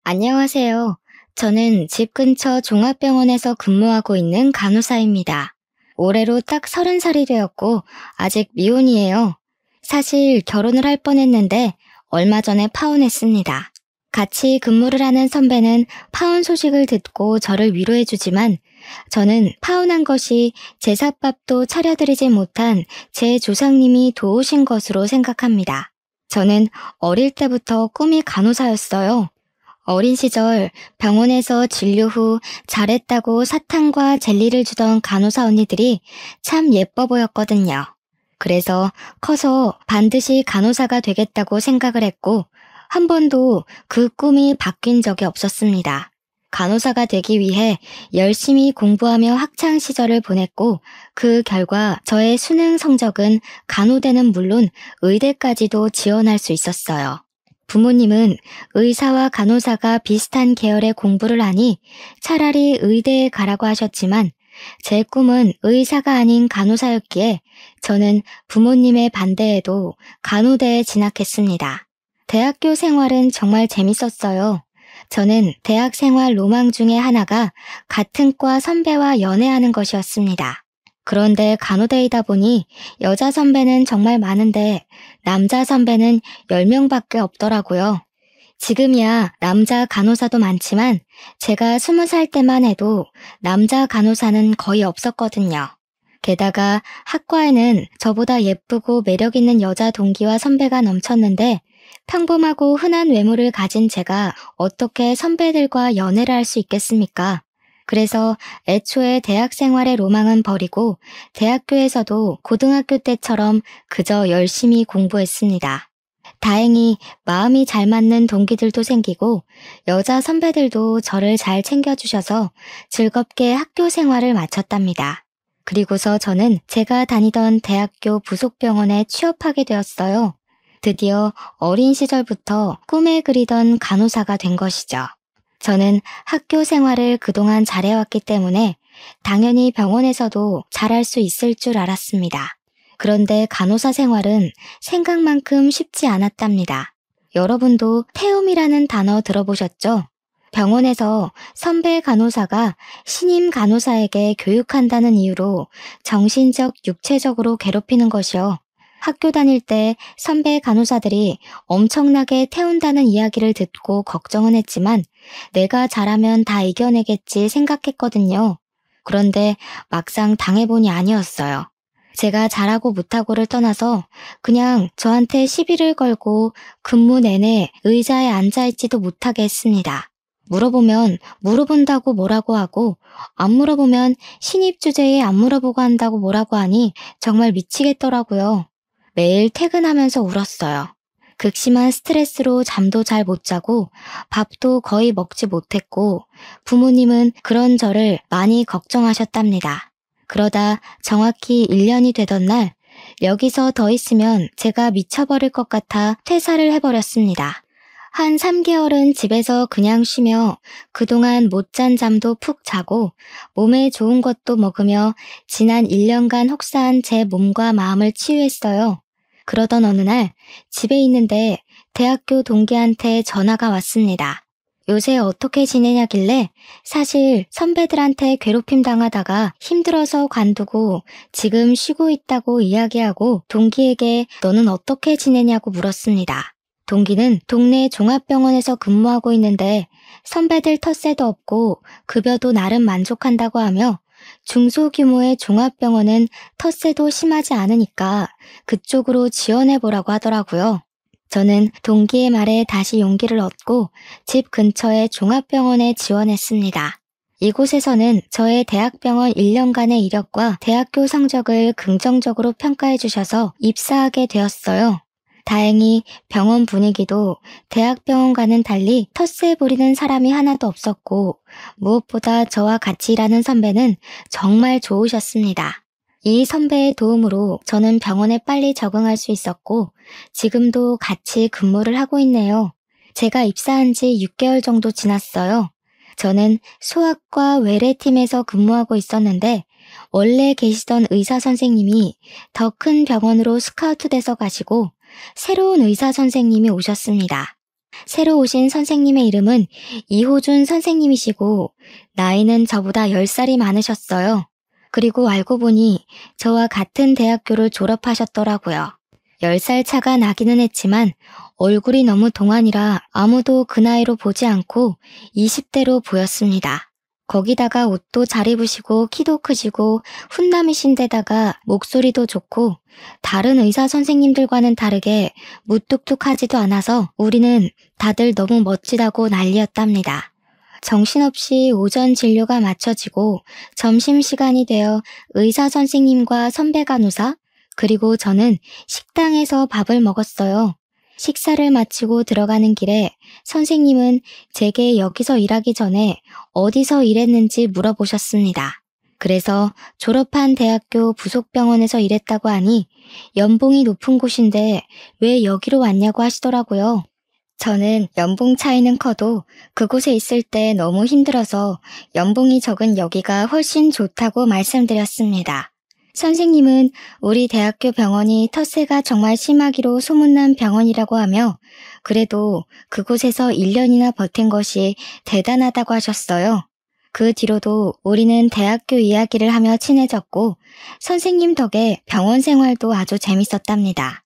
안녕하세요. 저는 집 근처 종합병원에서 근무하고 있는 간호사입니다. 올해로 딱 30살이 되었고, 아직 미혼이에요. 사실 결혼을 할 뻔했는데, 얼마 전에 파혼했습니다. 같이 근무를 하는 선배는 파혼 소식을 듣고 저를 위로해주지만, 저는 파혼한 것이 제삿밥도 차려드리지 못한 제 조상님이 도우신 것으로 생각합니다. 저는 어릴 때부터 꿈이 간호사였어요. 어린 시절 병원에서 진료 후 잘했다고 사탕과 젤리를 주던 간호사 언니들이 참 예뻐 보였거든요. 그래서 커서 반드시 간호사가 되겠다고 생각을 했고, 한 번도 그 꿈이 바뀐 적이 없었습니다. 간호사가 되기 위해 열심히 공부하며 학창 시절을 보냈고, 그 결과 저의 수능 성적은 간호대는 물론 의대까지도 지원할 수 있었어요. 부모님은 의사와 간호사가 비슷한 계열의 공부를 하니 차라리 의대에 가라고 하셨지만, 제 꿈은 의사가 아닌 간호사였기에 저는 부모님의 반대에도 간호대에 진학했습니다. 대학교 생활은 정말 재밌었어요. 저는 대학 생활 로망 중에 하나가 같은 과 선배와 연애하는 것이었습니다. 그런데 간호대이다 보니 여자 선배는 정말 많은데 남자 선배는 10명밖에 없더라고요. 지금이야 남자 간호사도 많지만 제가 20살 때만 해도 남자 간호사는 거의 없었거든요. 게다가 학과에는 저보다 예쁘고 매력 있는 여자 동기와 선배가 넘쳤는데, 평범하고 흔한 외모를 가진 제가 어떻게 선배들과 연애를 할 수 있겠습니까? 그래서 애초에 대학 생활의 로망은 버리고 대학교에서도 고등학교 때처럼 그저 열심히 공부했습니다. 다행히 마음이 잘 맞는 동기들도 생기고 여자 선배들도 저를 잘 챙겨주셔서 즐겁게 학교 생활을 마쳤답니다. 그리고서 저는 제가 다니던 대학교 부속병원에 취업하게 되었어요. 드디어 어린 시절부터 꿈에 그리던 간호사가 된 것이죠. 저는 학교 생활을 그동안 잘해왔기 때문에 당연히 병원에서도 잘할 수 있을 줄 알았습니다. 그런데 간호사 생활은 생각만큼 쉽지 않았답니다. 여러분도 태움이라는 단어 들어보셨죠? 병원에서 선배 간호사가 신임 간호사에게 교육한다는 이유로 정신적, 육체적으로 괴롭히는 것이요. 학교 다닐 때 선배 간호사들이 엄청나게 태운다는 이야기를 듣고 걱정은 했지만 내가 잘하면 다 이겨내겠지 생각했거든요. 그런데 막상 당해보니 아니었어요. 제가 잘하고 못하고를 떠나서 그냥 저한테 시비를 걸고 근무 내내 의자에 앉아있지도 못하게 했습니다. 물어보면 물어본다고 뭐라고 하고, 안 물어보면 신입 주제에 안 물어보고 한다고 뭐라고 하니 정말 미치겠더라고요. 매일 퇴근하면서 울었어요. 극심한 스트레스로 잠도 잘 못 자고 밥도 거의 먹지 못했고, 부모님은 그런 저를 많이 걱정하셨답니다. 그러다 정확히 1년이 되던 날, 여기서 더 있으면 제가 미쳐버릴 것 같아 퇴사를 해버렸습니다. 한 3개월은 집에서 그냥 쉬며 그동안 못 잔 잠도 푹 자고 몸에 좋은 것도 먹으며 지난 1년간 혹사한 제 몸과 마음을 치유했어요. 그러던 어느 날 집에 있는데 대학교 동기한테 전화가 왔습니다. 요새 어떻게 지내냐길래 사실 선배들한테 괴롭힘 당하다가 힘들어서 관두고 지금 쉬고 있다고 이야기하고 동기에게 너는 어떻게 지내냐고 물었습니다. 동기는 동네 종합병원에서 근무하고 있는데 선배들 텃세도 없고 급여도 나름 만족한다고 하며 중소규모의 종합병원은 텃세도 심하지 않으니까 그쪽으로 지원해보라고 하더라고요. 저는 동기의 말에 다시 용기를 얻고 집 근처의 종합병원에 지원했습니다. 이곳에서는 저의 대학병원 1년간의 이력과 대학교 성적을 긍정적으로 평가해 주셔서 입사하게 되었어요. 다행히 병원 분위기도 대학병원과는 달리 텃세 부리는 사람이 하나도 없었고, 무엇보다 저와 같이 일하는 선배는 정말 좋으셨습니다. 이 선배의 도움으로 저는 병원에 빨리 적응할 수 있었고 지금도 같이 근무를 하고 있네요. 제가 입사한 지 6개월 정도 지났어요. 저는 소아과 외래팀에서 근무하고 있었는데 원래 계시던 의사 선생님이 더 큰 병원으로 스카우트 돼서 가시고 새로운 의사 선생님이 오셨습니다. 새로 오신 선생님의 이름은 이호준 선생님이시고 나이는 저보다 10살이 많으셨어요. 그리고 알고 보니 저와 같은 대학교를 졸업하셨더라고요. 10살 차가 나기는 했지만 얼굴이 너무 동안이라 아무도 그 나이로 보지 않고 20대로 보였습니다. 거기다가 옷도 잘 입으시고 키도 크시고 훈남이신 데다가 목소리도 좋고 다른 의사 선생님들과는 다르게 무뚝뚝하지도 않아서 우리는 다들 너무 멋지다고 난리였답니다. 정신없이 오전 진료가 마쳐지고 점심시간이 되어 의사 선생님과 선배 간호사 그리고 저는 식당에서 밥을 먹었어요. 식사를 마치고 들어가는 길에 선생님은 제게 여기서 일하기 전에 어디서 일했는지 물어보셨습니다. 그래서 졸업한 대학교 부속병원에서 일했다고 하니 연봉이 높은 곳인데 왜 여기로 왔냐고 하시더라고요. 저는 연봉 차이는 커도 그곳에 있을 때 너무 힘들어서 연봉이 적은 여기가 훨씬 좋다고 말씀드렸습니다. 선생님은 우리 대학교 병원이 텃세가 정말 심하기로 소문난 병원이라고 하며 그래도 그곳에서 1년이나 버틴 것이 대단하다고 하셨어요. 그 뒤로도 우리는 대학교 이야기를 하며 친해졌고 선생님 덕에 병원 생활도 아주 재밌었답니다.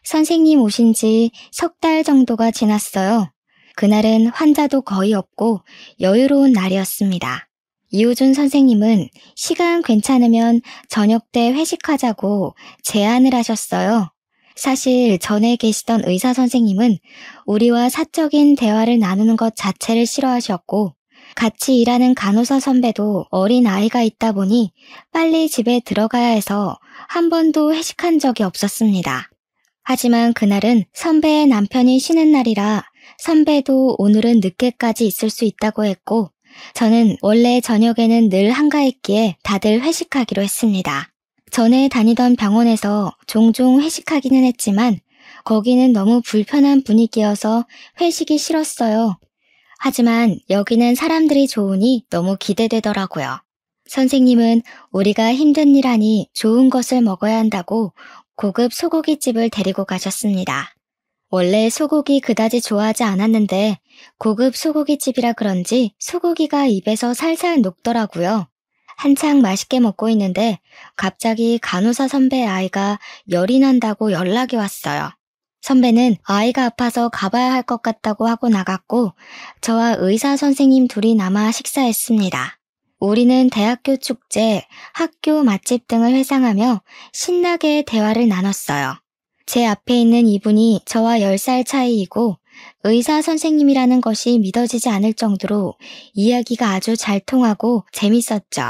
선생님 오신 지 3달 정도가 지났어요. 그날은 환자도 거의 없고 여유로운 날이었습니다. 이호준 선생님은 시간 괜찮으면 저녁 때 회식하자고 제안을 하셨어요. 사실 전에 계시던 의사 선생님은 우리와 사적인 대화를 나누는 것 자체를 싫어하셨고 같이 일하는 간호사 선배도 어린 아이가 있다 보니 빨리 집에 들어가야 해서 한 번도 회식한 적이 없었습니다. 하지만 그날은 선배의 남편이 쉬는 날이라 선배도 오늘은 늦게까지 있을 수 있다고 했고 저는 원래 저녁에는 늘 한가했기에 다들 회식하기로 했습니다. 전에 다니던 병원에서 종종 회식하기는 했지만 거기는 너무 불편한 분위기여서 회식이 싫었어요. 하지만 여기는 사람들이 좋으니 너무 기대되더라고요. 선생님은 우리가 힘든 일 하니 좋은 것을 먹어야 한다고 고급 소고기집을 데리고 가셨습니다. 원래 소고기 그다지 좋아하지 않았는데 고급 소고기집이라 그런지 소고기가 입에서 살살 녹더라고요. 한창 맛있게 먹고 있는데 갑자기 간호사 선배 아이가 열이 난다고 연락이 왔어요. 선배는 아이가 아파서 가봐야 할 것 같다고 하고 나갔고 저와 의사 선생님 둘이 남아 식사했습니다. 우리는 대학교 축제, 학교 맛집 등을 회상하며 신나게 대화를 나눴어요. 제 앞에 있는 이분이 저와 10살 차이이고 의사 선생님이라는 것이 믿어지지 않을 정도로 이야기가 아주 잘 통하고 재밌었죠.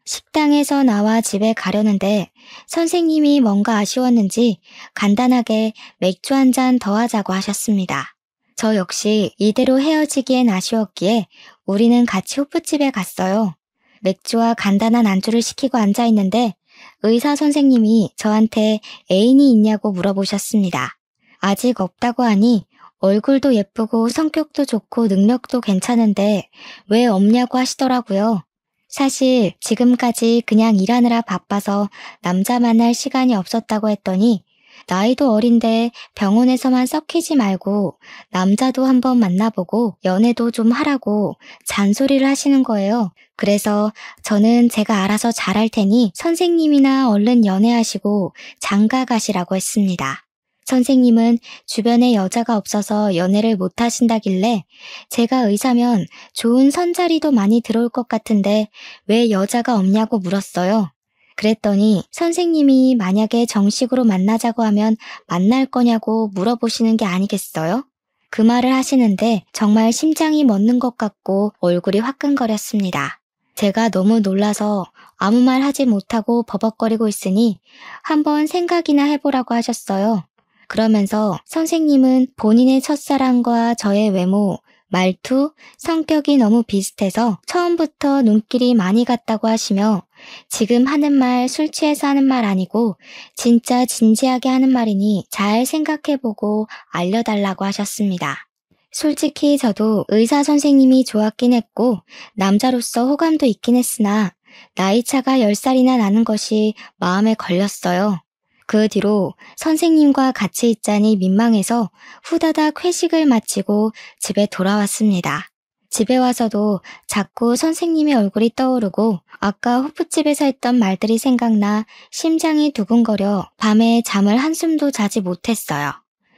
식당에서 나와 집에 가려는데 선생님이 뭔가 아쉬웠는지 간단하게 맥주 한 잔 더 하자고 하셨습니다. 저 역시 이대로 헤어지기엔 아쉬웠기에 우리는 같이 호프집에 갔어요. 맥주와 간단한 안주를 시키고 앉아있는데 의사 선생님이 저한테 애인이 있냐고 물어보셨습니다. 아직 없다고 하니 얼굴도 예쁘고 성격도 좋고 능력도 괜찮은데 왜 없냐고 하시더라고요. 사실 지금까지 그냥 일하느라 바빠서 남자 만날 시간이 없었다고 했더니 나이도 어린데 병원에서만 썩히지 말고 남자도 한번 만나보고 연애도 좀 하라고 잔소리를 하시는 거예요. 그래서 저는 제가 알아서 잘할 테니 선생님이나 얼른 연애하시고 장가 가시라고 했습니다. 선생님은 주변에 여자가 없어서 연애를 못 하신다길래 제가 의사면 좋은 선자리도 많이 들어올 것 같은데 왜 여자가 없냐고 물었어요. 그랬더니 선생님이 만약에 정식으로 만나자고 하면 만날 거냐고 물어보시는 게 아니겠어요? 그 말을 하시는데 정말 심장이 멎는 것 같고 얼굴이 화끈거렸습니다. 제가 너무 놀라서 아무 말 하지 못하고 버벅거리고 있으니 한번 생각이나 해보라고 하셨어요. 그러면서 선생님은 본인의 첫사랑과 저의 외모, 말투, 성격이 너무 비슷해서 처음부터 눈길이 많이 갔다고 하시며 지금 하는 말 술 취해서 하는 말 아니고 진짜 진지하게 하는 말이니 잘 생각해보고 알려달라고 하셨습니다. 솔직히 저도 의사 선생님이 좋았긴 했고 남자로서 호감도 있긴 했으나 나이차가 10살이나 나는 것이 마음에 걸렸어요. 그 뒤로 선생님과 같이 있자니 민망해서 후다닥 회식을 마치고 집에 돌아왔습니다. 집에 와서도 자꾸 선생님의 얼굴이 떠오르고 아까 호프집에서 했던 말들이 생각나 심장이 두근거려 밤에 잠을 한숨도 자지 못했어요.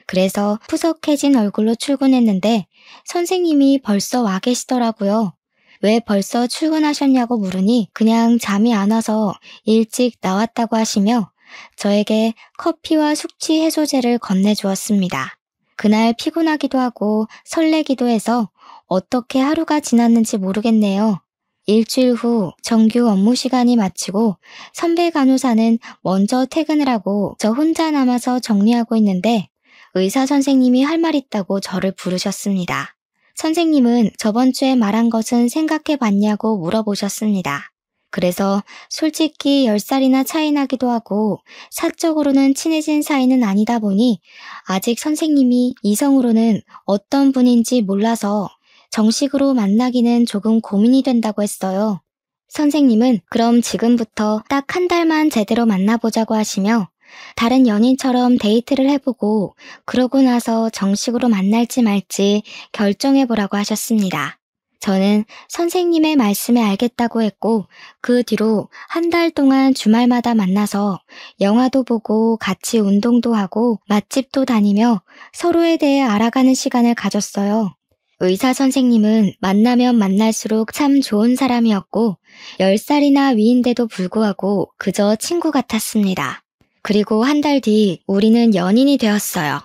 그래서 푸석해진 얼굴로 출근했는데 선생님이 벌써 와 계시더라고요. 왜 벌써 출근하셨냐고 물으니 그냥 잠이 안 와서 일찍 나왔다고 하시며 저에게 커피와 숙취 해소제를 건네주었습니다. 그날 피곤하기도 하고 설레기도 해서 어떻게 하루가 지났는지 모르겠네요. 일주일 후 정규 업무 시간이 마치고 선배 간호사는 먼저 퇴근을 하고 저 혼자 남아서 정리하고 있는데 의사 선생님이 할 말 있다고 저를 부르셨습니다. 선생님은 저번 주에 말한 것은 생각해 봤냐고 물어보셨습니다. 그래서 솔직히 10살이나 차이 나기도 하고 사적으로는 친해진 사이는 아니다 보니 아직 선생님이 이성으로는 어떤 분인지 몰라서 정식으로 만나기는 조금 고민이 된다고 했어요. 선생님은 그럼 지금부터 딱 한 달만 제대로 만나보자고 하시며 다른 연인처럼 데이트를 해보고 그러고 나서 정식으로 만날지 말지 결정해보라고 하셨습니다. 저는 선생님의 말씀에 알겠다고 했고 그 뒤로 한 달 동안 주말마다 만나서 영화도 보고 같이 운동도 하고 맛집도 다니며 서로에 대해 알아가는 시간을 가졌어요. 의사 선생님은 만나면 만날수록 참 좋은 사람이었고 10살이나 위인데도 불구하고 그저 친구 같았습니다. 그리고 한 달 뒤 우리는 연인이 되었어요.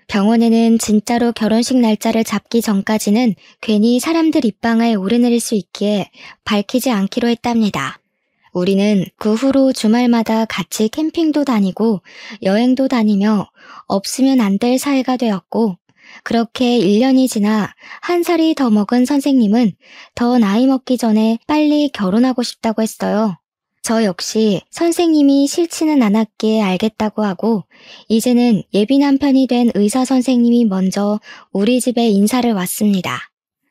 병원에는 진짜로 결혼식 날짜를 잡기 전까지는 괜히 사람들 입방아에 오르내릴 수 있기에 밝히지 않기로 했답니다. 우리는 그 후로 주말마다 같이 캠핑도 다니고 여행도 다니며 없으면 안 될 사이가 되었고 그렇게 1년이 지나 한 살이 더 먹은 선생님은 더 나이 먹기 전에 빨리 결혼하고 싶다고 했어요. 저 역시 선생님이 싫지는 않았기에 알겠다고 하고 이제는 예비 남편이 된 의사 선생님이 먼저 우리 집에 인사를 왔습니다.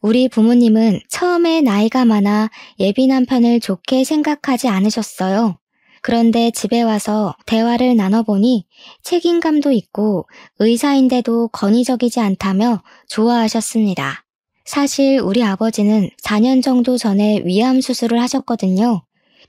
우리 부모님은 처음에 나이가 많아 예비 남편을 좋게 생각하지 않으셨어요. 그런데 집에 와서 대화를 나눠보니 책임감도 있고 의사인데도 권위적이지 않다며 좋아하셨습니다. 사실 우리 아버지는 4년 정도 전에 위암 수술을 하셨거든요.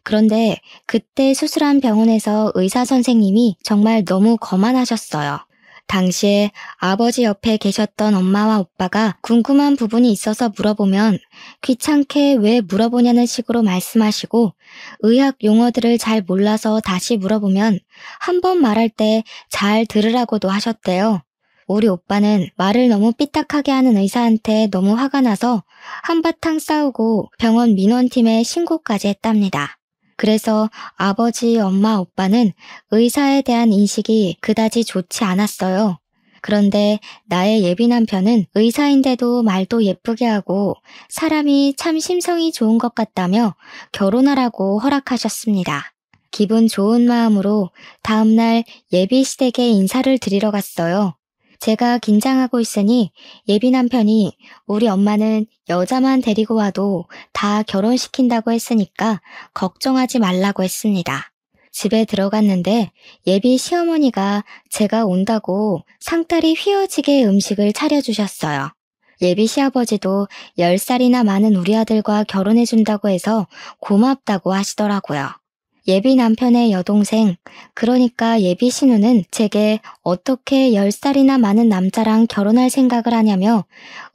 그런데 그때 수술한 병원에서 의사 선생님이 정말 너무 거만하셨어요. 당시에 아버지 옆에 계셨던 엄마와 오빠가 궁금한 부분이 있어서 물어보면 귀찮게 왜 물어보냐는 식으로 말씀하시고 의학 용어들을 잘 몰라서 다시 물어보면 한 번 말할 때 잘 들으라고도 하셨대요. 우리 오빠는 말을 너무 삐딱하게 하는 의사한테 너무 화가 나서 한바탕 싸우고 병원 민원팀에 신고까지 했답니다. 그래서 아버지, 엄마, 오빠는 의사에 대한 인식이 그다지 좋지 않았어요. 그런데 나의 예비 남편은 의사인데도 말도 예쁘게 하고 사람이 참 심성이 좋은 것 같다며 결혼하라고 허락하셨습니다. 기분 좋은 마음으로 다음날 예비 시댁에 인사를 드리러 갔어요. 제가 긴장하고 있으니 예비 남편이 우리 엄마는 여자만 데리고 와도 다 결혼시킨다고 했으니까 걱정하지 말라고 했습니다. 집에 들어갔는데 예비 시어머니가 제가 온다고 상다리 휘어지게 음식을 차려주셨어요. 예비 시아버지도 10살이나 많은 우리 아들과 결혼해준다고 해서 고맙다고 하시더라고요. 예비 남편의 여동생, 그러니까 예비 신우는 제게 어떻게 10살이나 많은 남자랑 결혼할 생각을 하냐며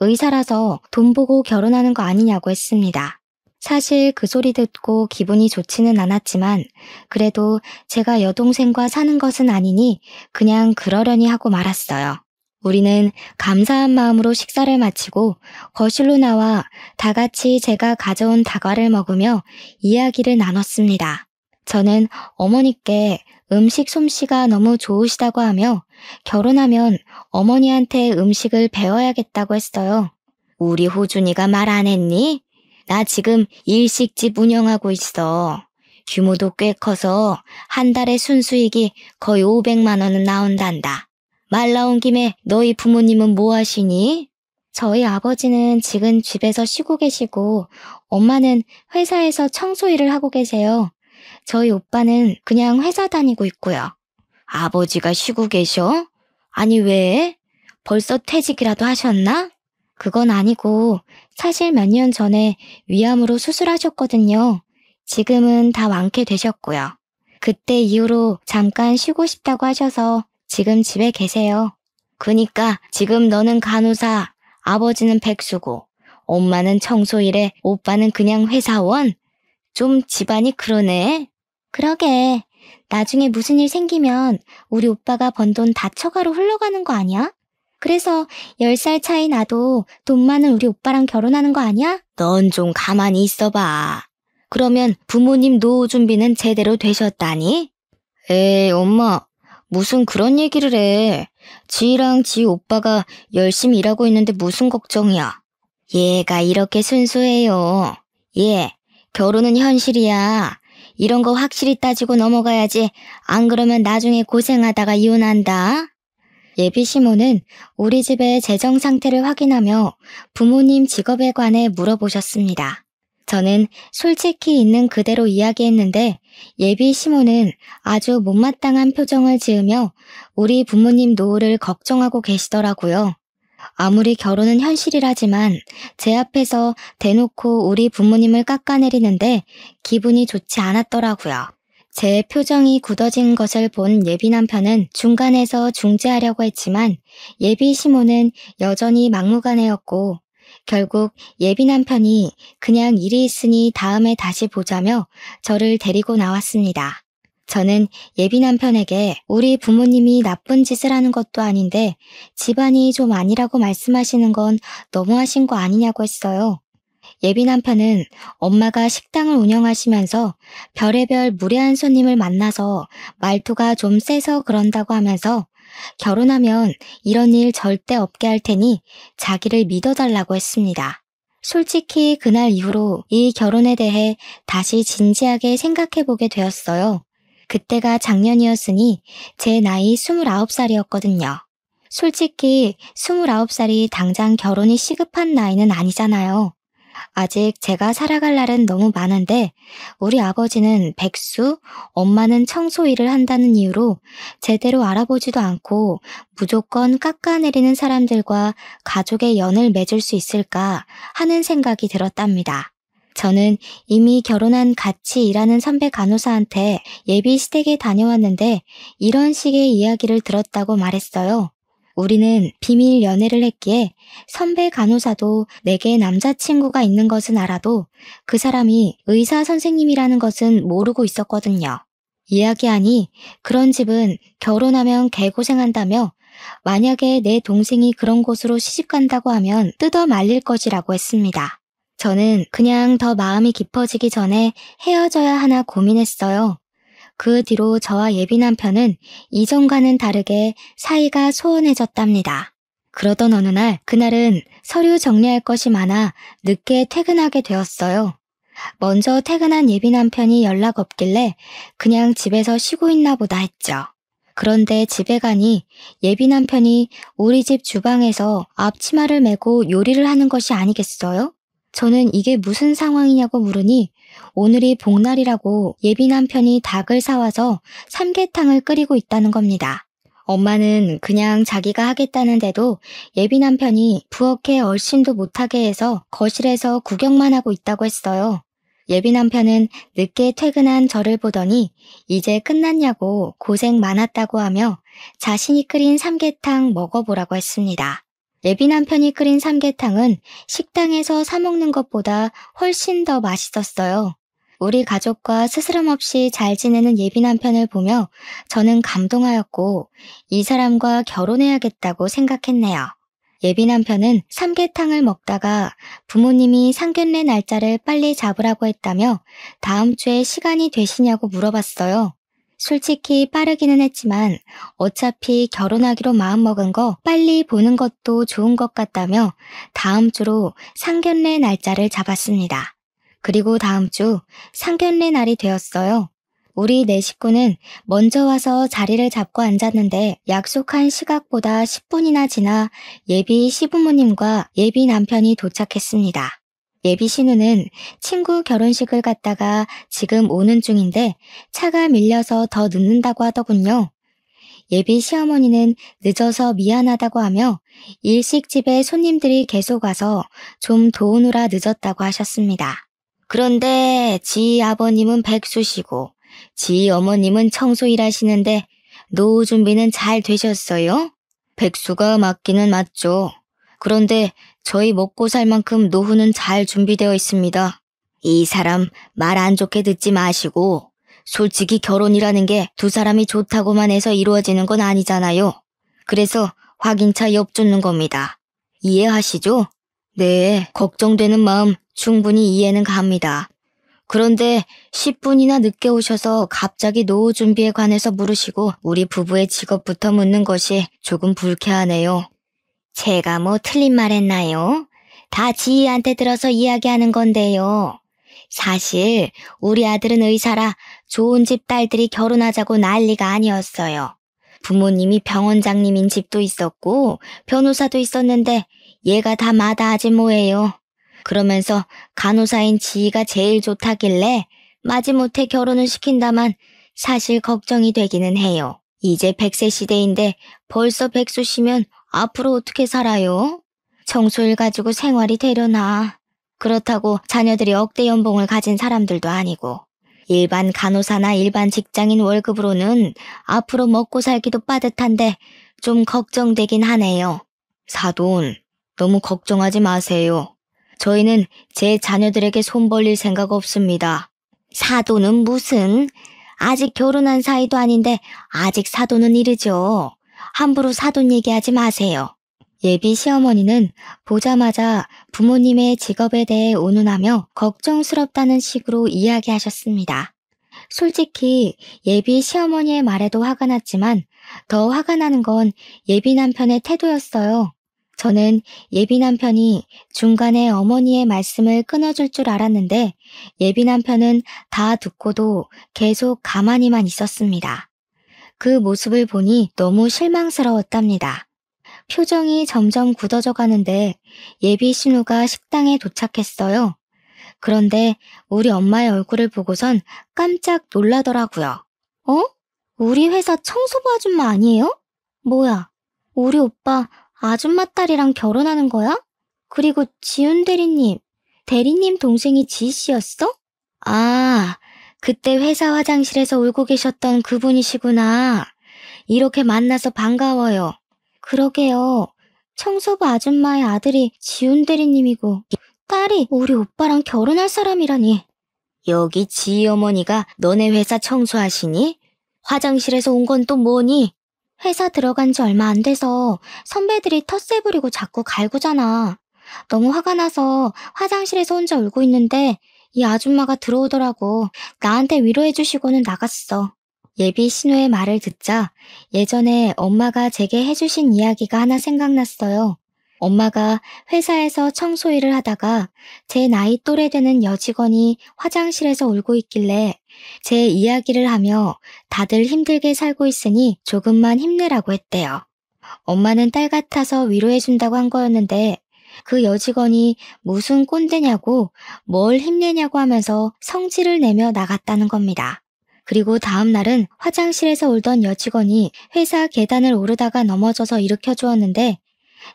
의사라서 돈 보고 결혼하는 거 아니냐고 했습니다. 사실 그 소리 듣고 기분이 좋지는 않았지만 그래도 제가 여동생과 사는 것은 아니니 그냥 그러려니 하고 말았어요. 우리는 감사한 마음으로 식사를 마치고 거실로 나와 다 같이 제가 가져온 다과를 먹으며 이야기를 나눴습니다. 저는 어머니께 음식 솜씨가 너무 좋으시다고 하며 결혼하면 어머니한테 음식을 배워야겠다고 했어요. 우리 호준이가 말 안 했니? 나 지금 일식집 운영하고 있어. 규모도 꽤 커서 한 달에 순수익이 거의 500만 원은 나온단다. 말 나온 김에 너희 부모님은 뭐 하시니? 저희 아버지는 지금 집에서 쉬고 계시고 엄마는 회사에서 청소 일을 하고 계세요. 저희 오빠는 그냥 회사 다니고 있고요. 아버지가 쉬고 계셔? 아니 왜? 벌써 퇴직이라도 하셨나? 그건 아니고 사실 몇 년 전에 위암으로 수술하셨거든요. 지금은 다 완쾌되셨고요. 그때 이후로 잠깐 쉬고 싶다고 하셔서 지금 집에 계세요. 그니까 지금 너는 간호사, 아버지는 백수고, 엄마는 청소일에 오빠는 그냥 회사원? 좀 집안이 그러네. 그러게. 나중에 무슨 일 생기면 우리 오빠가 번 돈 다 처가로 흘러가는 거 아니야? 그래서 10살 차이 나도 돈 많은 우리 오빠랑 결혼하는 거 아니야? 넌 좀 가만히 있어봐. 그러면 부모님 노후 준비는 제대로 되셨다니? 에이, 엄마. 무슨 그런 얘기를 해. 지랑 지 오빠가 열심히 일하고 있는데 무슨 걱정이야. 얘가 이렇게 순수해요. 얘, 결혼은 현실이야. 이런 거 확실히 따지고 넘어가야지. 안 그러면 나중에 고생하다가 이혼한다. 예비 시모는 우리 집의 재정 상태를 확인하며 부모님 직업에 관해 물어보셨습니다. 저는 솔직히 있는 그대로 이야기했는데 예비 시모는 아주 못마땅한 표정을 지으며 우리 부모님 노후를 걱정하고 계시더라고요. 아무리 결혼은 현실이라지만 제 앞에서 대놓고 우리 부모님을 깎아내리는데 기분이 좋지 않았더라고요. 제 표정이 굳어진 것을 본 예비 남편은 중간에서 중재하려고 했지만 예비 시모는 여전히 막무가내였고 결국 예비 남편이 그냥 일이 있으니 다음에 다시 보자며 저를 데리고 나왔습니다. 저는 예비 남편에게 우리 부모님이 나쁜 짓을 하는 것도 아닌데 집안이 좀 아니라고 말씀하시는 건 너무하신 거 아니냐고 했어요. 예비 남편은 엄마가 식당을 운영하시면서 별의별 무례한 손님을 만나서 말투가 좀 세서 그런다고 하면서 결혼하면 이런 일 절대 없게 할 테니 자기를 믿어달라고 했습니다. 솔직히 그날 이후로 이 결혼에 대해 다시 진지하게 생각해보게 되었어요. 그때가 작년이었으니 제 나이 29살이었거든요. 솔직히 29살이 당장 결혼이 시급한 나이는 아니잖아요. 아직 제가 살아갈 날은 너무 많은데 우리 아버지는 백수, 엄마는 청소 일을 한다는 이유로 제대로 알아보지도 않고 무조건 깎아내리는 사람들과 가족의 연을 맺을 수 있을까 하는 생각이 들었답니다. 저는 이미 결혼한 같이 일하는 선배 간호사한테 예비 시댁에 다녀왔는데 이런 식의 이야기를 들었다고 말했어요. 우리는 비밀 연애를 했기에 선배 간호사도 내게 남자친구가 있는 것은 알아도 그 사람이 의사 선생님이라는 것은 모르고 있었거든요. 이야기하니 그런 집은 결혼하면 개고생한다며 만약에 내 동생이 그런 곳으로 시집간다고 하면 뜯어 말릴 것이라고 했습니다. 저는 그냥 더 마음이 깊어지기 전에 헤어져야 하나 고민했어요. 그 뒤로 저와 예비 남편은 이전과는 다르게 사이가 소원해졌답니다. 그러던 어느 날, 그날은 서류 정리할 것이 많아 늦게 퇴근하게 되었어요. 먼저 퇴근한 예비 남편이 연락 없길래 그냥 집에서 쉬고 있나 보다 했죠. 그런데 집에 가니 예비 남편이 우리 집 주방에서 앞치마를 메고 요리를 하는 것이 아니겠어요? 저는 이게 무슨 상황이냐고 물으니 오늘이 복날이라고 예비 남편이 닭을 사와서 삼계탕을 끓이고 있다는 겁니다. 엄마는 그냥 자기가 하겠다는데도 예비 남편이 부엌에 얼씬도 못하게 해서 거실에서 구경만 하고 있다고 했어요. 예비 남편은 늦게 퇴근한 저를 보더니 이제 끝났냐고 고생 많았다고 하며 자신이 끓인 삼계탕 먹어보라고 했습니다. 예비 남편이 끓인 삼계탕은 식당에서 사 먹는 것보다 훨씬 더 맛있었어요. 우리 가족과 스스럼 없이 잘 지내는 예비 남편을 보며 저는 감동하였고 이 사람과 결혼해야겠다고 생각했네요. 예비 남편은 삼계탕을 먹다가 부모님이 상견례 날짜를 빨리 잡으라고 했다며 다음 주에 시간이 되시냐고 물어봤어요. 솔직히 빠르기는 했지만 어차피 결혼하기로 마음먹은 거 빨리 보는 것도 좋은 것 같다며 다음 주로 상견례 날짜를 잡았습니다. 그리고 다음 주 상견례 날이 되었어요. 우리 네 식구는 먼저 와서 자리를 잡고 앉았는데 약속한 시각보다 10분이나 지나 예비 시부모님과 예비 남편이 도착했습니다. 예비 신우는 친구 결혼식을 갔다가 지금 오는 중인데 차가 밀려서 더 늦는다고 하더군요. 예비 시어머니는 늦어서 미안하다고 하며 일식집에 손님들이 계속 와서 좀 도우느라 늦었다고 하셨습니다. 그런데 지 아버님은 백수시고 지 어머님은 청소 일하시는데 노후 준비는 잘 되셨어요? 백수가 맞기는 맞죠. 그런데 저희 먹고 살 만큼 노후는 잘 준비되어 있습니다. 이 사람 말 안 좋게 듣지 마시고 솔직히 결혼이라는 게 두 사람이 좋다고만 해서 이루어지는 건 아니잖아요. 그래서 확인차 엿주는 겁니다. 이해하시죠? 네, 걱정되는 마음 충분히 이해는 갑니다. 그런데 10분이나 늦게 오셔서 갑자기 노후 준비에 관해서 물으시고 우리 부부의 직업부터 묻는 것이 조금 불쾌하네요. 제가 뭐 틀린 말 했나요? 다 지희한테 들어서 이야기하는 건데요. 사실 우리 아들은 의사라 좋은 집 딸들이 결혼하자고 난리가 아니었어요. 부모님이 병원장님인 집도 있었고 변호사도 있었는데 얘가 다 마다하지 뭐예요. 그러면서 간호사인 지희가 제일 좋다길래 마지못해 결혼을 시킨다만 사실 걱정이 되기는 해요. 이제 100세 시대인데 벌써 백수시면 앞으로 어떻게 살아요? 청소일 가지고 생활이 되려나. 그렇다고 자녀들이 억대 연봉을 가진 사람들도 아니고 일반 간호사나 일반 직장인 월급으로는 앞으로 먹고 살기도 빠듯한데 좀 걱정되긴 하네요. 사돈, 너무 걱정하지 마세요. 저희는 제 자녀들에게 손 벌릴 생각 없습니다. 사돈은 무슨? 아직 결혼한 사이도 아닌데 아직 사돈은 이르죠. 함부로 사돈 얘기하지 마세요. 예비 시어머니는 보자마자 부모님의 직업에 대해 온운하며 걱정스럽다는 식으로 이야기하셨습니다. 솔직히 예비 시어머니의 말에도 화가 났지만 더 화가 나는 건 예비 남편의 태도였어요. 저는 예비 남편이 중간에 어머니의 말씀을 끊어줄 줄 알았는데 예비 남편은 다 듣고도 계속 가만히만 있었습니다. 그 모습을 보니 너무 실망스러웠답니다. 표정이 점점 굳어져 가는데 예비 신우가 식당에 도착했어요. 그런데 우리 엄마의 얼굴을 보고선 깜짝 놀라더라고요. 어? 우리 회사 청소부 아줌마 아니에요? 뭐야, 우리 오빠 아줌마 딸이랑 결혼하는 거야? 그리고 지훈 대리님 동생이 지희 씨였어? 아, 그때 회사 화장실에서 울고 계셨던 그분이시구나. 이렇게 만나서 반가워요. 그러게요. 청소부 아줌마의 아들이 지훈 대리님이고 딸이 우리 오빠랑 결혼할 사람이라니. 여기 지희 어머니가 너네 회사 청소하시니? 화장실에서 온 건 또 뭐니? 회사 들어간 지 얼마 안 돼서 선배들이 텃세 부리고 자꾸 갈구잖아. 너무 화가 나서 화장실에서 혼자 울고 있는데 이 아줌마가 들어오더라고. 나한테 위로해 주시고는 나갔어. 예비 신우의 말을 듣자 예전에 엄마가 제게 해주신 이야기가 하나 생각났어요. 엄마가 회사에서 청소 일을 하다가 제 나이 또래 되는 여직원이 화장실에서 울고 있길래 제 이야기를 하며 다들 힘들게 살고 있으니 조금만 힘내라고 했대요. 엄마는 딸 같아서 위로해준다고 한 거였는데 그 여직원이 무슨 꼰대냐고 뭘 힘내냐고 하면서 성질을 내며 나갔다는 겁니다. 그리고 다음 날은 화장실에서 울던 여직원이 회사 계단을 오르다가 넘어져서 일으켜 주었는데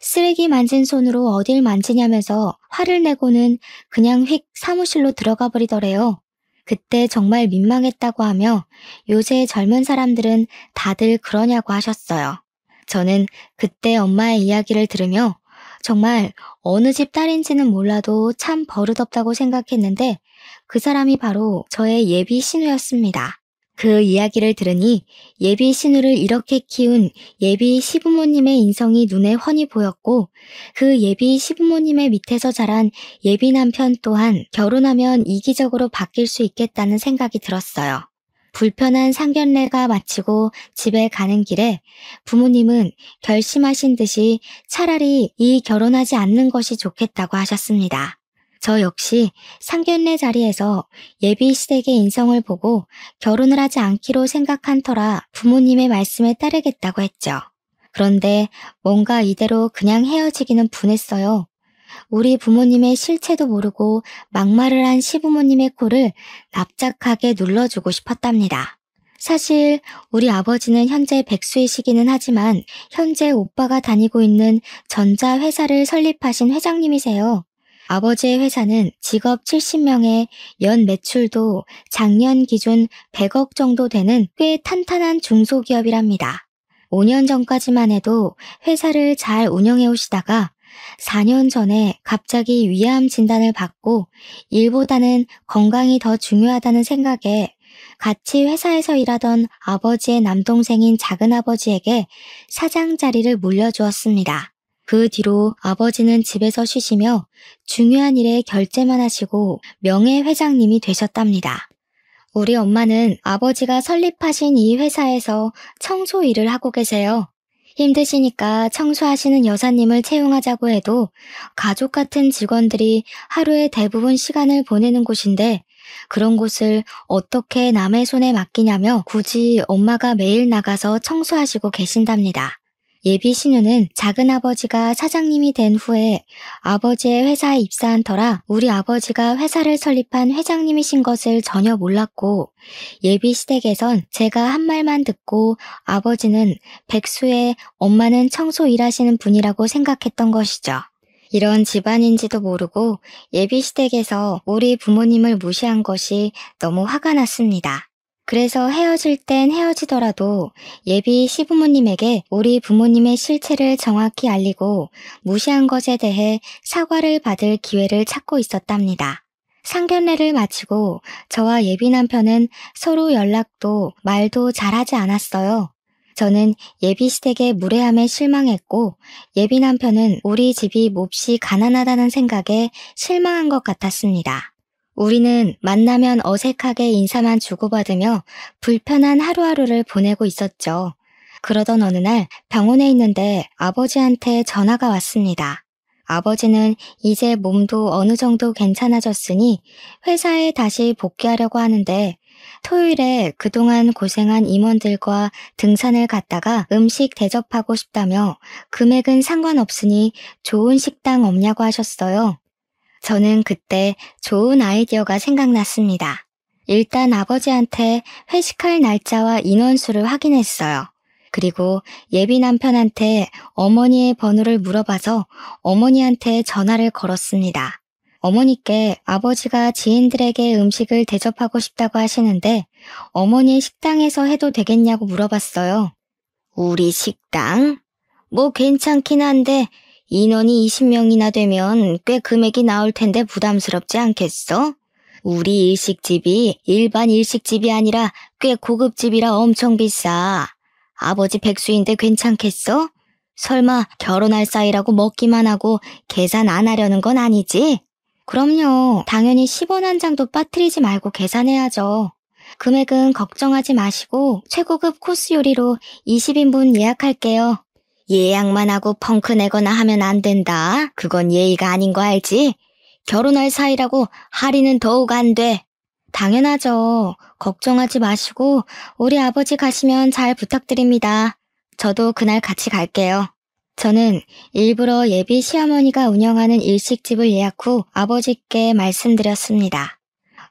쓰레기 만진 손으로 어딜 만지냐면서 화를 내고는 그냥 휙 사무실로 들어가 버리더래요. 그때 정말 민망했다고 하며 요새 젊은 사람들은 다들 그러냐고 하셨어요. 저는 그때 엄마의 이야기를 들으며 정말 어느 집 딸인지는 몰라도 참 버릇없다고 생각했는데 그 사람이 바로 저의 예비 신우였습니다. 그 이야기를 들으니 예비 신우를 이렇게 키운 예비 시부모님의 인성이 눈에 훤히 보였고 그 예비 시부모님의 밑에서 자란 예비 남편 또한 결혼하면 이기적으로 바뀔 수 있겠다는 생각이 들었어요. 불편한 상견례가 마치고 집에 가는 길에 부모님은 결심하신 듯이 차라리 이 결혼하지 않는 것이 좋겠다고 하셨습니다. 저 역시 상견례 자리에서 예비 시댁의 인성을 보고 결혼을 하지 않기로 생각한 터라 부모님의 말씀에 따르겠다고 했죠. 그런데 뭔가 이대로 그냥 헤어지기는 분했어요. 우리 부모님의 실체도 모르고 막말을 한 시부모님의 코를 납작하게 눌러주고 싶었답니다. 사실 우리 아버지는 현재 백수이시기는 하지만 현재 오빠가 다니고 있는 전자회사를 설립하신 회장님이세요. 아버지의 회사는 직업 70명에 연 매출도 작년 기준 100억 정도 되는 꽤 탄탄한 중소기업이랍니다. 5년 전까지만 해도 회사를 잘 운영해 오시다가 4년 전에 갑자기 위암 진단을 받고 일보다는 건강이 더 중요하다는 생각에 같이 회사에서 일하던 아버지의 남동생인 작은아버지에게 사장 자리를 물려주었습니다. 그 뒤로 아버지는 집에서 쉬시며 중요한 일에 결제만 하시고 명예회장님이 되셨답니다. 우리 엄마는 아버지가 설립하신 이 회사에서 청소 일을 하고 계세요. 힘드시니까 청소하시는 여사님을 채용하자고 해도 가족 같은 직원들이 하루의 대부분 시간을 보내는 곳인데 그런 곳을 어떻게 남의 손에 맡기냐며 굳이 엄마가 매일 나가서 청소하시고 계신답니다. 예비 신우는 작은아버지가 사장님이 된 후에 아버지의 회사에 입사한 터라 우리 아버지가 회사를 설립한 회장님이신 것을 전혀 몰랐고 예비 시댁에선 제가 한 말만 듣고 아버지는 백수에 엄마는 청소 일하시는 분이라고 생각했던 것이죠. 이런 집안인지도 모르고 예비 시댁에서 우리 부모님을 무시한 것이 너무 화가 났습니다. 그래서 헤어질 땐 헤어지더라도 예비 시부모님에게 우리 부모님의 실체를 정확히 알리고 무시한 것에 대해 사과를 받을 기회를 찾고 있었답니다. 상견례를 마치고 저와 예비 남편은 서로 연락도 말도 잘하지 않았어요. 저는 예비 시댁의 무례함에 실망했고 예비 남편은 우리 집이 몹시 가난하다는 생각에 실망한 것 같았습니다. 우리는 만나면 어색하게 인사만 주고받으며 불편한 하루하루를 보내고 있었죠. 그러던 어느 날 병원에 있는데 아버지한테 전화가 왔습니다. 아버지는 이제 몸도 어느 정도 괜찮아졌으니 회사에 다시 복귀하려고 하는데 토요일에 그동안 고생한 임원들과 등산을 갔다가 음식 대접하고 싶다며 금액은 상관없으니 좋은 식당 없냐고 하셨어요. 저는 그때 좋은 아이디어가 생각났습니다. 일단 아버지한테 회식할 날짜와 인원수를 확인했어요. 그리고 예비 남편한테 어머니의 번호를 물어봐서 어머니한테 전화를 걸었습니다. 어머니께 아버지가 지인들에게 음식을 대접하고 싶다고 하시는데 어머니 식당에서 해도 되겠냐고 물어봤어요. 우리 식당? 뭐 괜찮긴 한데 인원이 20명이나 되면 꽤 금액이 나올 텐데 부담스럽지 않겠어? 우리 일식집이 일반 일식집이 아니라 꽤 고급집이라 엄청 비싸. 아버지 백수인데 괜찮겠어? 설마 결혼할 사이라고 먹기만 하고 계산 안 하려는 건 아니지? 그럼요. 당연히 10원 한 장도 빠뜨리지 말고 계산해야죠. 금액은 걱정하지 마시고 최고급 코스 요리로 20인분 예약할게요. 예약만 하고 펑크 내거나 하면 안 된다. 그건 예의가 아닌 거 알지? 결혼할 사이라고 할인은 더욱 안 돼. 당연하죠. 걱정하지 마시고 우리 아버지 가시면 잘 부탁드립니다. 저도 그날 같이 갈게요. 저는 일부러 예비 시어머니가 운영하는 일식집을 예약 후 아버지께 말씀드렸습니다.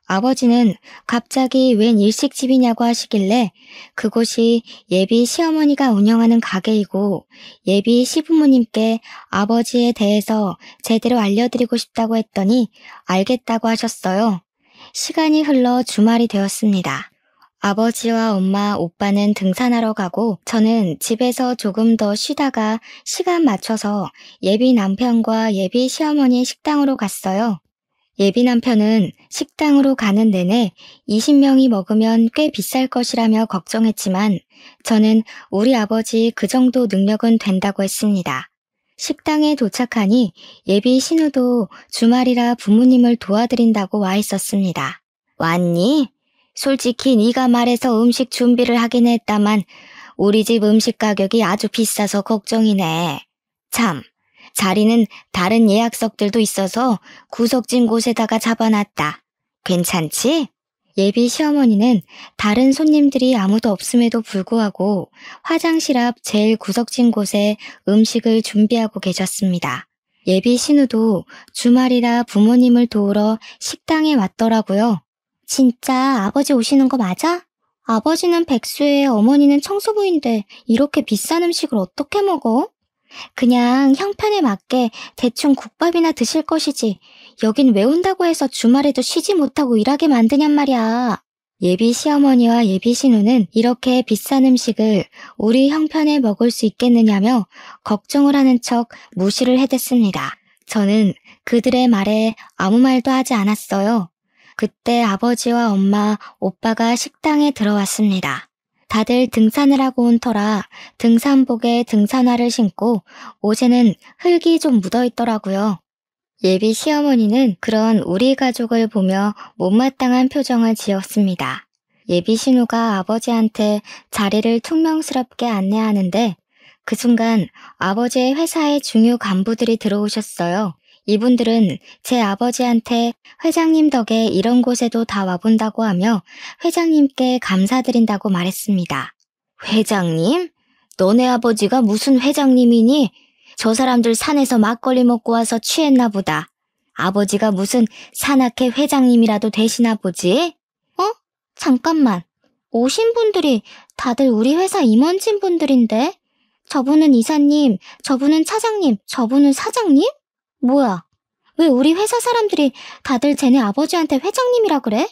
아버지는 갑자기 웬 일식집이냐고 하시길래 그곳이 예비 시어머니가 운영하는 가게이고 예비 시부모님께 아버지에 대해서 제대로 알려드리고 싶다고 했더니 알겠다고 하셨어요. 시간이 흘러 주말이 되었습니다. 아버지와 엄마, 오빠는 등산하러 가고 저는 집에서 조금 더 쉬다가 시간 맞춰서 예비 남편과 예비 시어머니 식당으로 갔어요. 예비 남편은 식당으로 가는 내내 20명이 먹으면 꽤 비쌀 것이라며 걱정했지만 저는 우리 아버지 그 정도 능력은 된다고 했습니다. 식당에 도착하니 예비 신우도 주말이라 부모님을 도와드린다고 와 있었습니다. 왔니? 솔직히 네가 말해서 음식 준비를 하긴 했다만 우리 집 음식 가격이 아주 비싸서 걱정이네. 참, 자리는 다른 예약석들도 있어서 구석진 곳에다가 잡아놨다. 괜찮지? 예비 시어머니는 다른 손님들이 아무도 없음에도 불구하고 화장실 앞 제일 구석진 곳에 음식을 준비하고 계셨습니다. 예비 신우도 주말이라 부모님을 도우러 식당에 왔더라고요. 진짜 아버지 오시는 거 맞아? 아버지는 백수에 어머니는 청소부인데 이렇게 비싼 음식을 어떻게 먹어? 그냥 형편에 맞게 대충 국밥이나 드실 것이지. 여긴 왜 온다고 해서 주말에도 쉬지 못하고 일하게 만드냔 말이야. 예비 시어머니와 예비 신우는 이렇게 비싼 음식을 우리 형편에 먹을 수 있겠느냐며 걱정을 하는 척 무시를 해댔습니다. 저는 그들의 말에 아무 말도 하지 않았어요. 그때 아버지와 엄마, 오빠가 식당에 들어왔습니다. 다들 등산을 하고 온 터라 등산복에 등산화를 신고 옷에는 흙이 좀 묻어 있더라고요. 예비 시어머니는 그런 우리 가족을 보며 못마땅한 표정을 지었습니다. 예비 신우가 아버지한테 자리를 퉁명스럽게 안내하는데 그 순간 아버지의 회사의 중요 간부들이 들어오셨어요. 이분들은 제 아버지한테 회장님 덕에 이런 곳에도 다 와본다고 하며 회장님께 감사드린다고 말했습니다. 회장님? 너네 아버지가 무슨 회장님이니? 저 사람들 산에서 막걸리 먹고 와서 취했나 보다. 아버지가 무슨 산악회 회장님이라도 되시나 보지? 잠깐만. 오신 분들이 다들 우리 회사 임원진 분들인데? 저분은 이사님, 저분은 차장님, 저분은 사장님? 뭐야? 왜 우리 회사 사람들이 다들 쟤네 아버지한테 회장님이라 그래?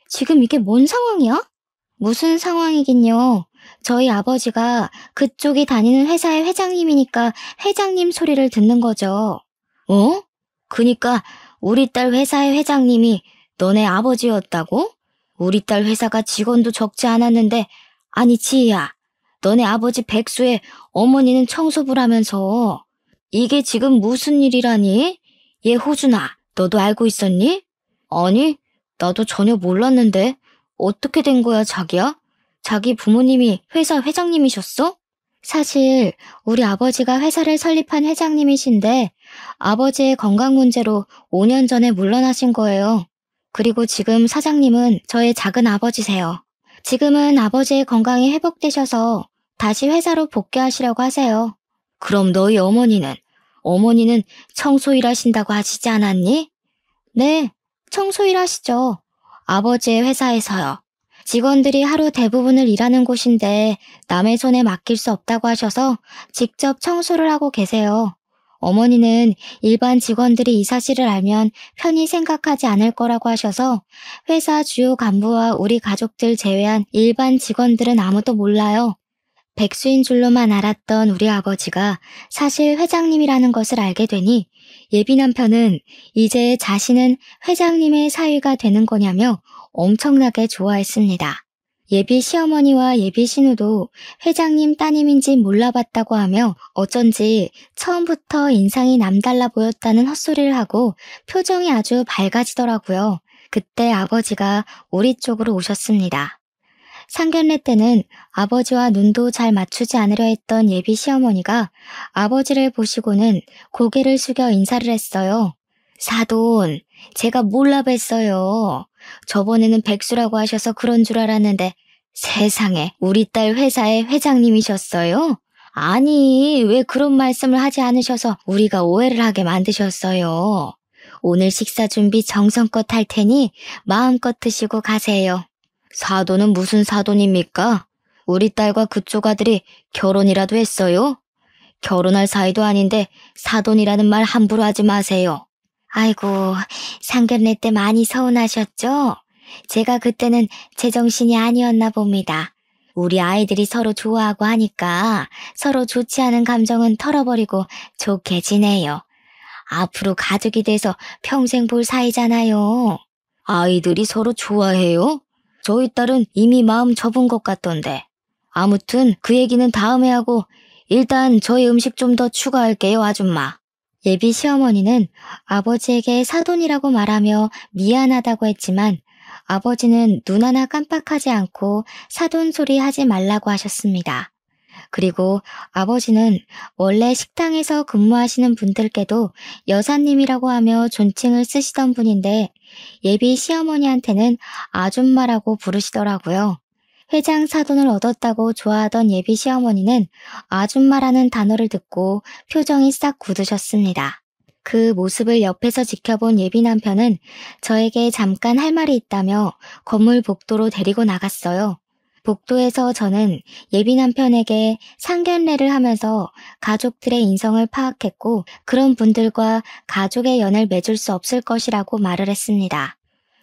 지금 이게 뭔 상황이야? 무슨 상황이긴요. 저희 아버지가 그쪽이 다니는 회사의 회장님이니까 회장님 소리를 듣는 거죠. 어? 그니까 우리 딸 회사의 회장님이 너네 아버지였다고? 우리 딸 회사가 직원도 적지 않았는데, 아니 지희야, 너네 아버지 백수의 어머니는 청소부라면서 이게 지금 무슨 일이라니? 얘 호준아, 너도 알고 있었니? 아니, 나도 전혀 몰랐는데 어떻게 된 거야 자기야? 자기 부모님이 회사 회장님이셨어? 사실 우리 아버지가 회사를 설립한 회장님이신데 아버지의 건강 문제로 5년 전에 물러나신 거예요. 그리고 지금 사장님은 저의 작은 아버지세요. 지금은 아버지의 건강이 회복되셔서 다시 회사로 복귀하시려고 하세요. 그럼 너희 어머니는 청소일 하신다고 하시지 않았니? 네, 청소일 하시죠. 아버지의 회사에서요. 직원들이 하루 대부분을 일하는 곳인데 남의 손에 맡길 수 없다고 하셔서 직접 청소를 하고 계세요. 어머니는 일반 직원들이 이 사실을 알면 편히 생각하지 않을 거라고 하셔서 회사 주요 간부와 우리 가족들 제외한 일반 직원들은 아무도 몰라요. 백수인 줄로만 알았던 우리 아버지가 사실 회장님이라는 것을 알게 되니 예비 남편은 이제 자신은 회장님의 사위가 되는 거냐며 엄청나게 좋아했습니다. 예비 시어머니와 예비 신우도 회장님 따님인지 몰라봤다고 하며 어쩐지 처음부터 인상이 남달라 보였다는 헛소리를 하고 표정이 아주 밝아지더라고요. 그때 아버지가 우리 쪽으로 오셨습니다. 상견례 때는 아버지와 눈도 잘 맞추지 않으려 했던 예비 시어머니가 아버지를 보시고는 고개를 숙여 인사를 했어요. 사돈, 제가 몰라 뵀어요. 저번에는 백수라고 하셔서 그런 줄 알았는데 세상에 우리 딸 회사의 회장님이셨어요? 아니, 왜 그런 말씀을 하지 않으셔서 우리가 오해를 하게 만드셨어요. 오늘 식사 준비 정성껏 할 테니 마음껏 드시고 가세요. 사돈은 무슨 사돈입니까? 우리 딸과 그쪽 아들이 결혼이라도 했어요? 결혼할 사이도 아닌데 사돈이라는 말 함부로 하지 마세요. 아이고, 상견례 때 많이 서운하셨죠? 제가 그때는 제정신이 아니었나 봅니다. 우리 아이들이 서로 좋아하고 하니까 서로 좋지 않은 감정은 털어버리고 좋게 지내요. 앞으로 가족이 돼서 평생 볼 사이잖아요. 아이들이 서로 좋아해요? 저희 딸은 이미 마음 접은 것 같던데. 아무튼 그 얘기는 다음에 하고 일단 저희 음식 좀 더 추가할게요, 아줌마. 예비 시어머니는 아버지에게 사돈이라고 말하며 미안하다고 했지만 아버지는 눈 하나 깜빡하지 않고 사돈 소리 하지 말라고 하셨습니다. 그리고 아버지는 원래 식당에서 근무하시는 분들께도 여사님이라고 하며 존칭을 쓰시던 분인데 예비 시어머니한테는 아줌마라고 부르시더라고요. 회장 사돈을 얻었다고 좋아하던 예비 시어머니는 아줌마라는 단어를 듣고 표정이 싹 굳으셨습니다. 그 모습을 옆에서 지켜본 예비 남편은 저에게 잠깐 할 말이 있다며 건물 복도로 데리고 나갔어요. 복도에서 저는 예비 남편에게 상견례를 하면서 가족들의 인성을 파악했고 그런 분들과 가족의 연을 맺을 수 없을 것이라고 말을 했습니다.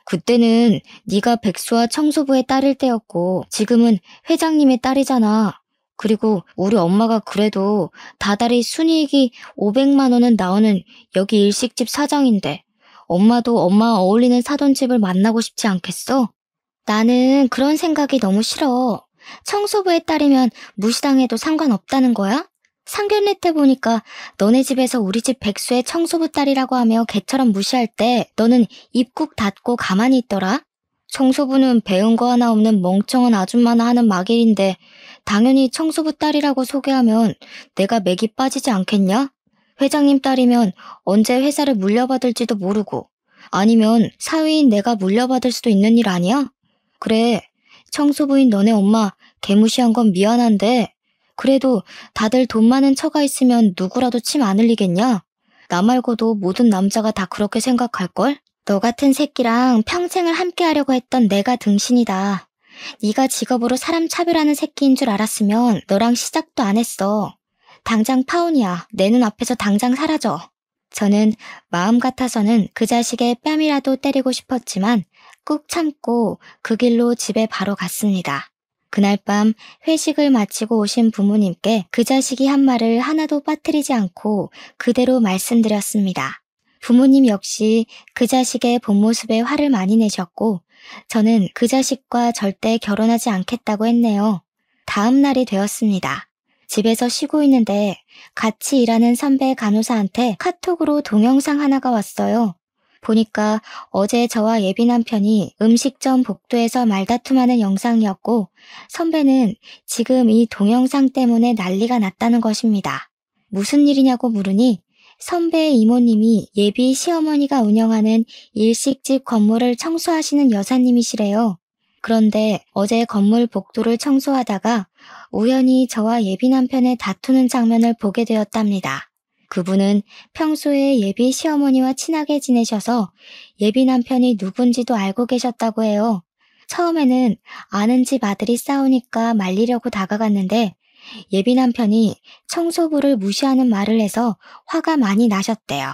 그때는 네가 백수와 청소부의 딸일 때였고 지금은 회장님의 딸이잖아. 그리고 우리 엄마가 그래도 다달이 순이익이 500만 원은 나오는 여기 일식집 사장인데 엄마도 엄마 어울리는 사돈집을 만나고 싶지 않겠어? 나는 그런 생각이 너무 싫어. 청소부의 딸이면 무시당해도 상관없다는 거야? 상견례 때 보니까 너네 집에서 우리 집 백수의 청소부 딸이라고 하며 개처럼 무시할 때 너는 입 꾹 닫고 가만히 있더라? 청소부는 배운 거 하나 없는 멍청한 아줌마나 하는 막일인데 당연히 청소부 딸이라고 소개하면 내가 맥이 빠지지 않겠냐? 회장님 딸이면 언제 회사를 물려받을지도 모르고 아니면 사위인 내가 물려받을 수도 있는 일 아니야? 그래, 청소부인 너네 엄마 개무시한 건 미안한데 그래도 다들 돈 많은 처가 있으면 누구라도 침 안 흘리겠냐? 나 말고도 모든 남자가 다 그렇게 생각할걸? 너 같은 새끼랑 평생을 함께 하려고 했던 내가 등신이다. 네가 직업으로 사람 차별하는 새끼인 줄 알았으면 너랑 시작도 안 했어. 당장 파혼이야. 내 눈앞에서 당장 사라져. 저는 마음 같아서는 그 자식의 뺨이라도 때리고 싶었지만 꾹 참고 그 길로 집에 바로 갔습니다. 그날 밤 회식을 마치고 오신 부모님께 그 자식이 한 말을 하나도 빠뜨리지 않고 그대로 말씀드렸습니다. 부모님 역시 그 자식의 본 모습에 화를 많이 내셨고 저는 그 자식과 절대 결혼하지 않겠다고 했네요. 다음 날이 되었습니다. 집에서 쉬고 있는데 같이 일하는 선배 간호사한테 카톡으로 동영상 하나가 왔어요. 보니까 어제 저와 예비 남편이 음식점 복도에서 말다툼하는 영상이었고 선배는 지금 이 동영상 때문에 난리가 났다는 것입니다. 무슨 일이냐고 물으니 선배의 이모님이 예비 시어머니가 운영하는 일식집 건물을 청소하시는 여사님이시래요. 그런데 어제 건물 복도를 청소하다가 우연히 저와 예비 남편의 다투는 장면을 보게 되었답니다. 그분은 평소에 예비 시어머니와 친하게 지내셔서 예비 남편이 누군지도 알고 계셨다고 해요. 처음에는 아는 집 아들이 싸우니까 말리려고 다가갔는데 예비 남편이 청소부를 무시하는 말을 해서 화가 많이 나셨대요.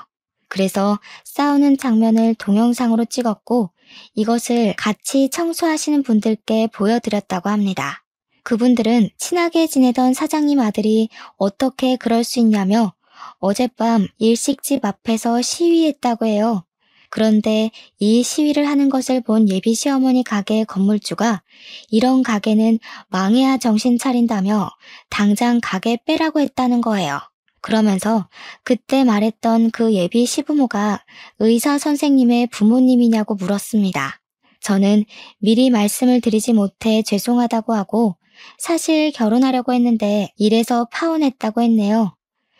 그래서 싸우는 장면을 동영상으로 찍었고 이것을 같이 청소하시는 분들께 보여드렸다고 합니다. 그분들은 친하게 지내던 사장님 아들이 어떻게 그럴 수 있냐며 어젯밤 일식집 앞에서 시위했다고 해요. 그런데 이 시위를 하는 것을 본 예비 시어머니 가게 건물주가 이런 가게는 망해야 정신 차린다며 당장 가게 빼라고 했다는 거예요. 그러면서 그때 말했던 그 예비 시부모가 의사 선생님의 부모님이냐고 물었습니다. 저는 미리 말씀을 드리지 못해 죄송하다고 하고 사실 결혼하려고 했는데 이래서 파혼했다고 했네요.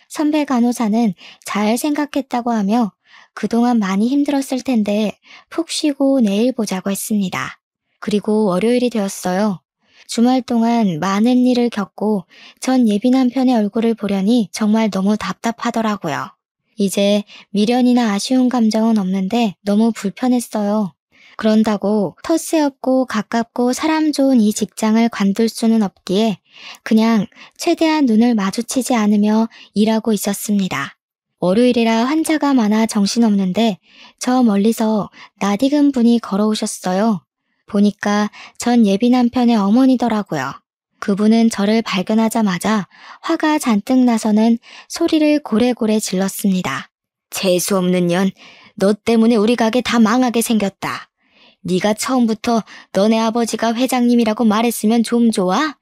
선배 간호사는 잘 생각했다고 하며 그동안 많이 힘들었을 텐데 푹 쉬고 내일 보자고 했습니다. 그리고 월요일이 되었어요. 주말 동안 많은 일을 겪고 전 예비 남편의 얼굴을 보려니 정말 너무 답답하더라고요. 이제 미련이나 아쉬운 감정은 없는데 너무 불편했어요. 그런다고 텃세없고 가깝고 사람 좋은 이 직장을 관둘 수는 없기에 그냥 최대한 눈을 마주치지 않으며 일하고 있었습니다. 월요일이라 환자가 많아 정신없는데 저 멀리서 낯익은 분이 걸어오셨어요. 보니까 전 예비 남편의 어머니더라고요. 그분은 저를 발견하자마자 화가 잔뜩 나서는 소리를 고래고래 질렀습니다. 재수없는 년, 너 때문에 우리 가게 다 망하게 생겼다. 네가 처음부터 너네 아버지가 회장님이라고 말했으면 좀 좋아?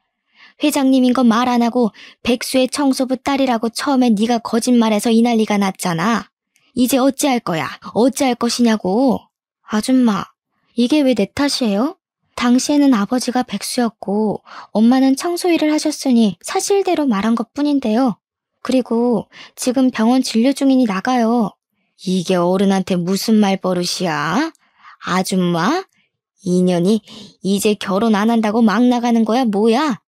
회장님인 거 말 안 하고 백수의 청소부 딸이라고 처음에 네가 거짓말해서 이 난리가 났잖아. 이제 어찌할 거야? 어찌할 것이냐고. 아줌마, 이게 왜 내 탓이에요? 당시에는 아버지가 백수였고 엄마는 청소일을 하셨으니 사실대로 말한 것뿐인데요. 그리고 지금 병원 진료 중이니 나가요. 이게 어른한테 무슨 말버릇이야? 아줌마? 인연이 이제 결혼 안 한다고 막 나가는 거야 뭐야?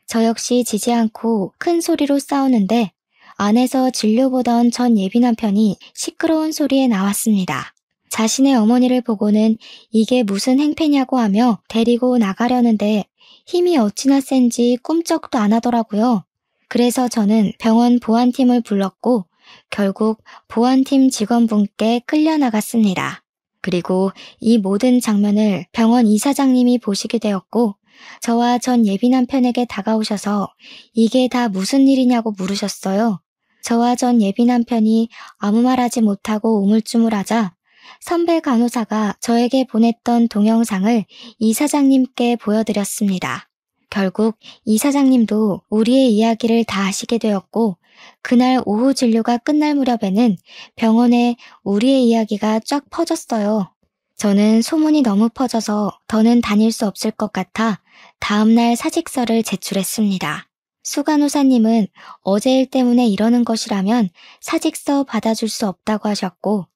저 역시 지지 않고 큰 소리로 싸우는데 안에서 진료 보던 전 예비 남편이 시끄러운 소리에 나왔습니다. 자신의 어머니를 보고는 이게 무슨 행패냐고 하며 데리고 나가려는데 힘이 어찌나 센지 꿈쩍도 안 하더라고요. 그래서 저는 병원 보안팀을 불렀고 결국 보안팀 직원분께 끌려나갔습니다. 그리고 이 모든 장면을 병원 이사장님이 보시게 되었고 저와 전 예비 남편에게 다가오셔서 이게 다 무슨 일이냐고 물으셨어요. 저와 전 예비 남편이 아무 말하지 못하고 우물쭈물하자 선배 간호사가 저에게 보냈던 동영상을 이사장님께 보여드렸습니다. 결국 이사장님도 우리의 이야기를 다 아시게 되었고 그날 오후 진료가 끝날 무렵에는 병원에 우리의 이야기가 쫙 퍼졌어요. 저는 소문이 너무 퍼져서 더는 다닐 수 없을 것 같아 다음날 사직서를 제출했습니다. 수간호사님은 어제 일 때문에 이러는 것이라면 사직서 받아줄 수 없다고 하셨고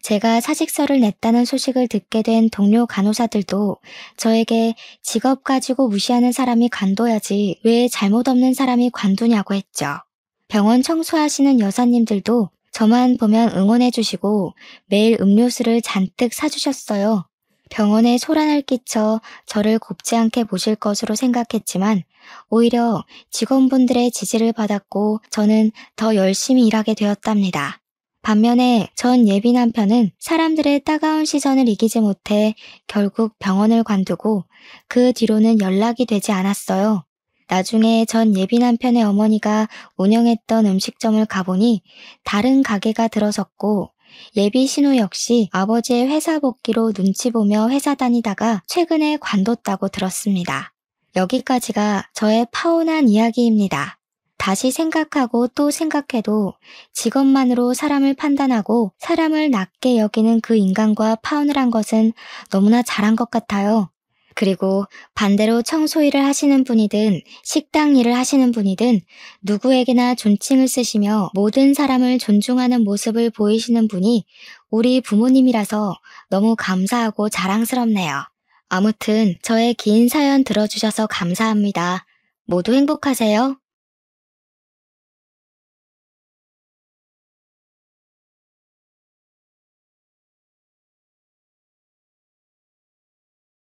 제가 사직서를 냈다는 소식을 듣게 된 동료 간호사들도 저에게 직업 가지고 무시하는 사람이 관둬야지 왜 잘못 없는 사람이 관두냐고 했죠. 병원 청소하시는 여사님들도 저만 보면 응원해 주시고 매일 음료수를 잔뜩 사주셨어요. 병원에 소란을 끼쳐 저를 곱지 않게 보실 것으로 생각했지만 오히려 직원분들의 지지를 받았고 저는 더 열심히 일하게 되었답니다. 반면에 전 예비 남편은 사람들의 따가운 시선을 이기지 못해 결국 병원을 관두고 그 뒤로는 연락이 되지 않았어요. 나중에 전 예비 남편의 어머니가 운영했던 음식점을 가보니 다른 가게가 들어섰고 예비 신우 역시 아버지의 회사 복귀로 눈치 보며 회사 다니다가 최근에 관뒀다고 들었습니다. 여기까지가 저의 파혼한 이야기입니다. 다시 생각하고 또 생각해도 직업만으로 사람을 판단하고 사람을 낮게 여기는 그 인간과 파혼을 한 것은 너무나 잘한 것 같아요. 그리고 반대로 청소 일을 하시는 분이든 식당 일을 하시는 분이든 누구에게나 존칭을 쓰시며 모든 사람을 존중하는 모습을 보이시는 분이 우리 부모님이라서 너무 감사하고 자랑스럽네요. 아무튼 저의 긴 사연 들어주셔서 감사합니다. 모두 행복하세요.